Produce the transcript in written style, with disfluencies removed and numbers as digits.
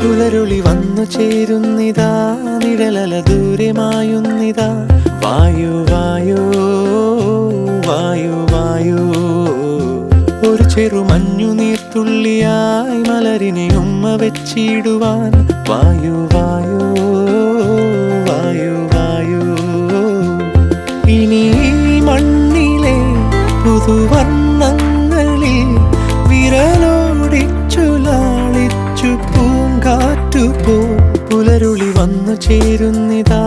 പുലരുളി വന്നു ചേരുന്നിതാ, നിഴലല ദൂരെ മായുന്നിതാ. വായു വായു വായു വായു, ഒരു ചെറു മഞ്ഞു നീർത്തുള്ളിയായി മലരിനെ ഉമ്മ വെച്ചിടുവാൻ. വായു വായു വായു വായു, ഇനി മണ്ണിലെ പുതുവർണ്ണങ്ങളിൽ വിരലോടിച്ചു ലാളിച്ചു പൂങ്കാറ്റുപോ. പുലരുളി വന്നു ചേരുന്നിതാ,